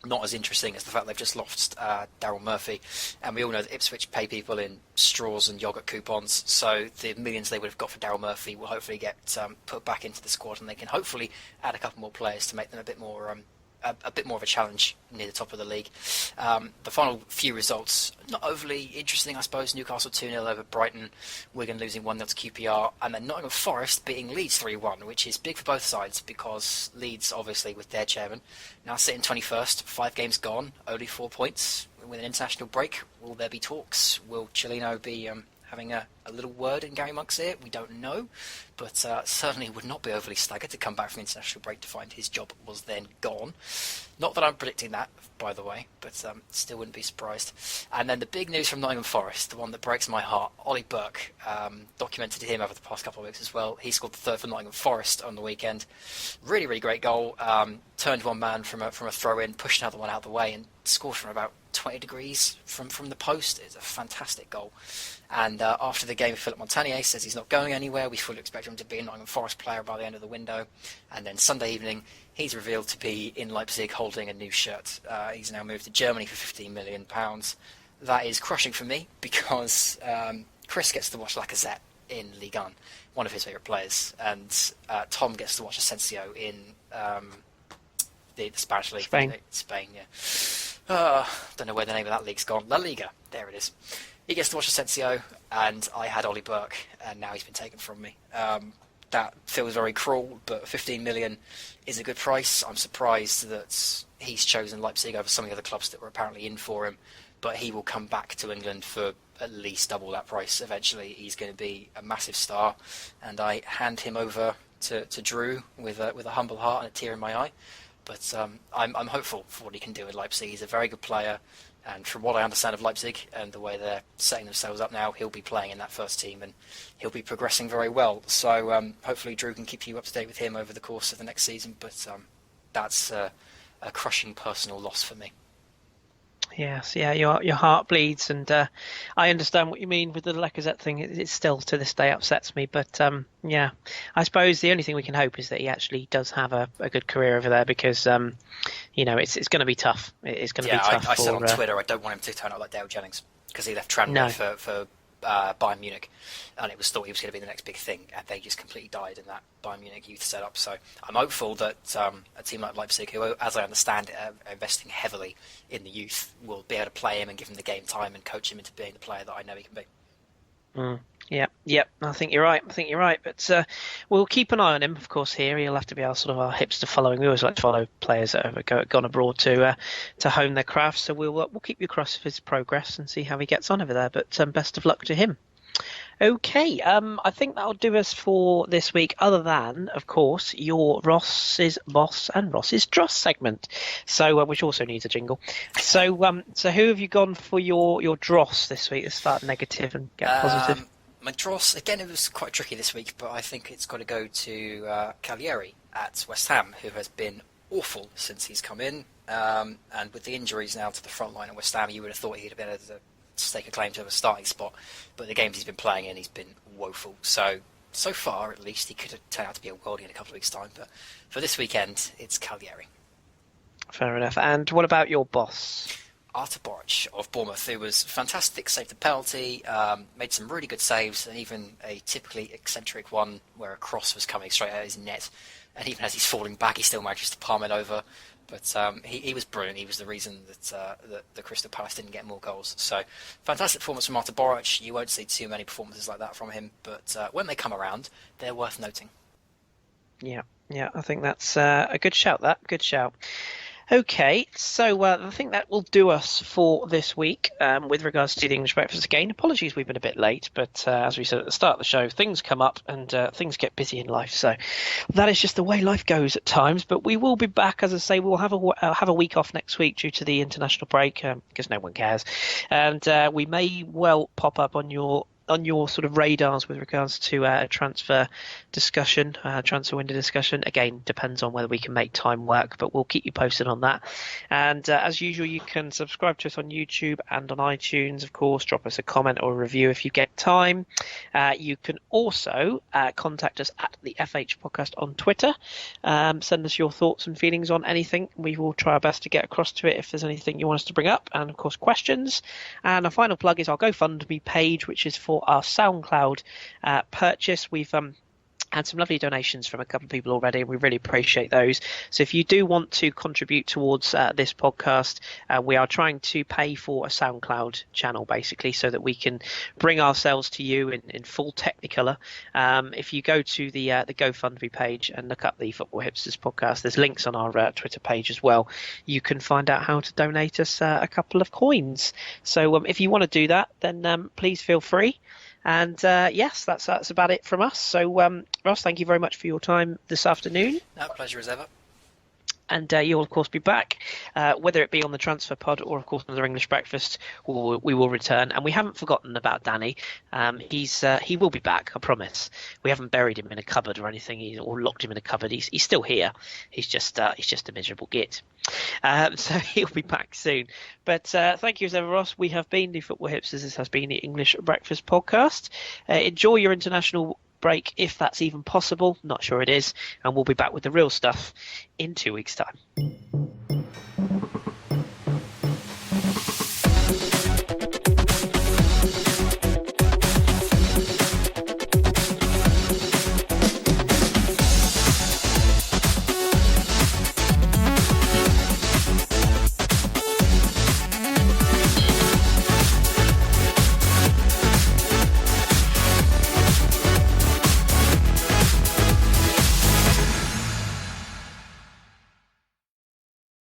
Not as interesting as the fact they've just lost Daryl Murphy, and we all know that Ipswich pay people in straws and yoghurt coupons, so the millions they would have got for Daryl Murphy will hopefully get put back into the squad, and they can hopefully add a couple more players to make them a bit more of a challenge near the top of the league. The final few results, not overly interesting, I suppose. Newcastle 2-0 over Brighton, Wigan losing 1-0 to QPR, and then Nottingham Forest beating Leeds 3-1, which is big for both sides, because Leeds, obviously, with their chairman, now sitting 21st, 5 games gone, only 4 points. With an international break, will there be talks? Will Cellino be having a little word in Gary Monk's ear? We don't know, but certainly would not be overly staggered to come back from international break to find his job was then gone. Not that I'm predicting that, by the way, but still wouldn't be surprised. And then the big news from Nottingham Forest, the one that breaks my heart, Ollie Burke, documented him over the past couple of weeks as well. He scored the 3rd for Nottingham Forest on the weekend. Really, really great goal. Turned one man from a throw-in, pushed another one out of the way, and scored from about 20 degrees from the post. It's a fantastic goal. And after the game, Philip Montagnier says he's not going anywhere. We fully expect him to be a Nottingham Forest player by the end of the window. And then Sunday evening, he's revealed to be in Leipzig holding a new shirt. He's now moved to Germany for £15 million. That is crushing for me, because Kris gets to watch Lacazette in Ligue 1, one of his favourite players, and Tom gets to watch Asensio in the Spanish league. Spain, yeah. Don't know where the name of that league's gone. La Liga, there it is. He gets to watch Asensio, and I had Ollie Burke, and now he's been taken from me. That feels very cruel, but 15 million is a good price. I'm surprised that he's chosen Leipzig over some of the other clubs that were apparently in for him, but he will come back to England for at least double that price eventually. He's going to be a massive star, and I hand him over to Drew with a humble heart and a tear in my eye. But I'm hopeful for what he can do in Leipzig. He's a very good player, and from what I understand of Leipzig and the way they're setting themselves up now, he'll be playing in that first team and he'll be progressing very well. So hopefully Drew can keep you up to date with him over the course of the next season. But that's a crushing personal loss for me. Yes, yeah, your heart bleeds, and I understand what you mean with the Lacazette thing. It still to this day upsets me, but yeah, I suppose the only thing we can hope is that he actually does have a good career over there, because it's going to be tough. It's going to be tough. I said on Twitter I don't want him to turn out like Dale Jennings, because he left Tranmere for Bayern Munich, and it was thought he was going to be the next big thing, and they just completely died in that Bayern Munich youth setup. So I'm hopeful that a team like Leipzig, who, as I understand it, are investing heavily in the youth, will be able to play him and give him the game time and coach him into being the player that I know he can be. Yep. I think you're right. But we'll keep an eye on him, of course. Here he'll have to be our hipster following. We always like to follow players that have gone abroad to hone their craft. So we'll keep you across his progress and see how he gets on over there. But best of luck to him. Okay, I think that'll do us for this week, other than, of course, your Ross's Boss and Ross's Dross segment, so which also needs a jingle. So who have you gone for your Dross this week? Let's start negative and get positive. My Dross, again, it was quite tricky this week, but I think it's got to go to Cagliari at West Ham, who has been awful since he's come in, and with the injuries now to the front line at West Ham, you would have thought he'd have been able to stake a claim to a starting spot, but the games he's been playing in, he's been woeful. So far, at least, he could have turned out to be a worldie in a couple of weeks' time, but for this weekend, it's Cagliari. Fair enough. And what about your boss? Artur Boruc of Bournemouth, who was fantastic, saved a penalty, made some really good saves, and even a typically eccentric one where a cross was coming straight out of his net, and even as he's falling back, he still manages to palm it over. But he was brilliant. He was the reason that the Crystal Palace didn't get more goals. So fantastic performance from Artur Boruc. You won't see too many performances like that from him, but when they come around, they're worth noting. Yeah, I think that's a good shout. Good shout. Okay, so I think that will do us for this week with regards to the English Breakfast again. Apologies we've been a bit late, but as we said at the start of the show, things come up and things get busy in life. So that is just the way life goes at times. But we will be back, as I say, we'll have a week off next week due to the international break because no one cares. And we may well pop up on your sort of radars with regards to a transfer discussion, transfer window discussion. Again, depends on whether we can make time work, but we'll keep you posted on that. And as usual, you can subscribe to us on YouTube and on iTunes, of course. Drop us a comment or a review if you get time. You can also contact us at the FH Podcast on Twitter. Send us your thoughts and feelings on anything. We will try our best to get across to it if there's anything you want us to bring up, and of course questions. And a final plug is our GoFundMe page, which is for our SoundCloud purchase. We've had some lovely donations from a couple of people already, and we really appreciate those. So if you do want to contribute towards this podcast, we are trying to pay for a SoundCloud channel, basically, so that we can bring ourselves to you in full Technicolor. If you go to the GoFundMe page and look up the Football Hipsters podcast, there's links on our Twitter page as well. You can find out how to donate us a couple of coins. So if you want to do that, then please feel free. And yes, that's about it from us. So Ross, thank you very much for your time this afternoon. No, pleasure as ever. And you'll of course be back, whether it be on the Transfer Pod or of course on the English Breakfast. We will return, and we haven't forgotten about Danny. He will be back, I promise. We haven't buried him in a cupboard or anything, or locked him in a cupboard. He's still here. He's just a miserable git. So he'll be back soon. But thank you as ever, Ross. We have been the Football Hipsters. This has been the English Breakfast Podcast. Enjoy your international break, if that's even possible. Not sure it is. And we'll be back with the real stuff in 2 weeks' time.